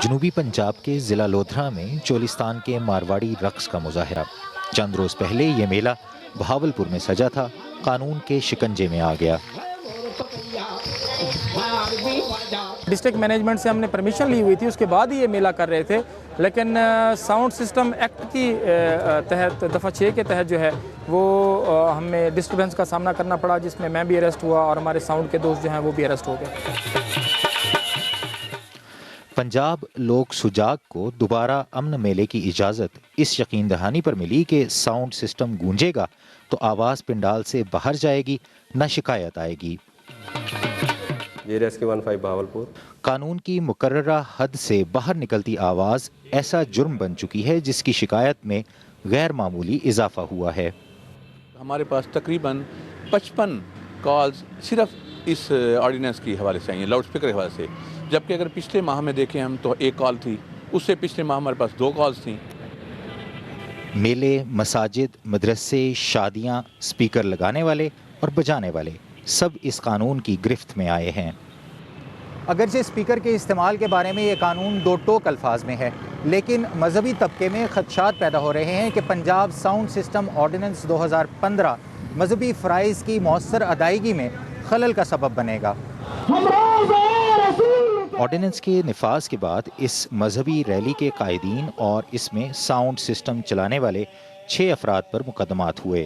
جنوبی پنجاب کے ضلع لودھرا میں چولستان کے مارواڑی رقص کا مظاہرہ۔ چند روز پہلے یہ میلہ بہاولپور میں سجا تھا، قانون کے شکنجے میں آ گیا۔ ڈسٹرکٹ مینجمنٹ سے ہم نے پرمیشن لی ہوئی تھی، اس کے بعد ہی یہ میلہ کر رہے تھے، لیکن ساؤنڈ سسٹم ایکٹ کی تحت دفعہ 6 کے تحت جو ہے وہ ہمیں ڈسٹربنس کا سامنا کرنا پڑا، جس میں بھی اریسٹ ہوا اور ہمارے ساؤنڈ کے دوست جو ہیں وہ بھی اریسٹ ہو گئے۔ پنجاب لوک سجاگ کو دوبارہ امن میلے کی اجازت اس یقین دہانی پر ملی کہ ساؤنڈ سسٹم گونجے گا تو آواز پنڈال سے باہر جائے گی، نہ شکایت آئے گی۔ JRSK 15 بہاولپور۔ قانون کی مقررہ حد سے باہر نکلتی آواز ایسا جرم بن چکی ہے جس کی شکایت میں غیر معمولی اضافہ ہوا ہے۔ ہمارے پاس تقریباً 55 کالز صرف اس آرڈیننس کی حوالے سے آئی ہیں، لاؤڈ اسپیکر کے حوالے سے، جبکہ اگر پچھلے ماہ میں دیکھیں ہم تو 1 کال تھی، اس سے پچھلے ماہ ہمارے پاس 2 کالز تھیں۔ میلے، مساجد، مدرسے، شادیاں، اسپیکر لگانے والے اور بجانے والے سب اس قانون کی گرفت میں آئے ہیں۔ اگرچہ اسپیکر کے استعمال کے بارے میں یہ قانون 2 ٹوک الفاظ میں ہے، لیکن مذہبی طبقے میں خدشات پیدا ہو رہے ہیں کہ پنجاب ساؤنڈ سسٹم آرڈیننس 2015 مذہبی فرائض کی مؤثر ادائیگی میں خلل کا سبب بنے گا۔ آرڈیننس کے نفاذ کے بعد اس مذہبی ریلی کے قائدین اور اس میں ساؤنڈ سسٹم چلانے والے 6 افراد پر مقدمات ہوئے۔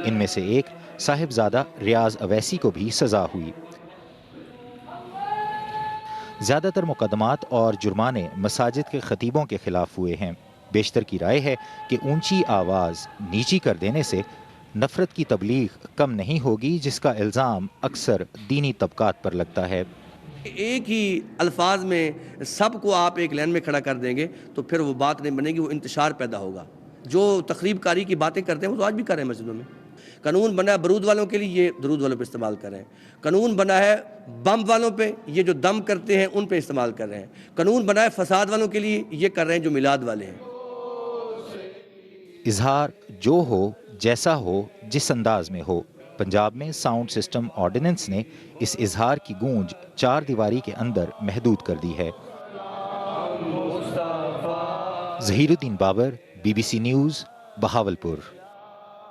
ان میں سے ایک صاحبزادہ ریاض اویسی کو بھی سزا ہوئی۔ زیادہ تر مقدمات اور جرمانے مساجد کے خطیبوں کے خلاف ہوئے ہیں۔ بیشتر کی رائے ہے کہ اونچی آواز نیچی کر دینے سے نفرت کی تبلیغ کم نہیں ہوگی، جس کا الزام اکثر دینی طبقات پر لگتا ہے۔ ایک ہی الفاظ میں سب کو آپ ایک لائن میں کھڑا کر دیں گے تو پھر وہ بات نہیں بنے گی، وہ انتشار پیدا ہوگا۔ جو تخریب کاری کی باتیں کرتے ہیں وہ تو آج بھی کر رہے ہیں مسجدوں میں۔ قانون بنا ہے برود والوں کے لیے، یہ درود والوں پہ استعمال کر رہے ہیں۔ قانون بنا ہے بم والوں پہ، یہ جو دم کرتے ہیں ان پہ استعمال کر رہے ہیں۔ قانون بنا ہے فساد والوں کے لیے، یہ کر رہے ہیں جو میلاد والے ہیں۔ اظہار جو ہو، جیسا ہو، جس انداز میں ہو، پنجاب میں ساؤنڈ سسٹم آرڈیننس نے اس اظہار کی گونج 4 دیواری کے اندر محدود کر دی ہے۔ ظہیر الدین بابر، BBC نیوز، بہاولپور۔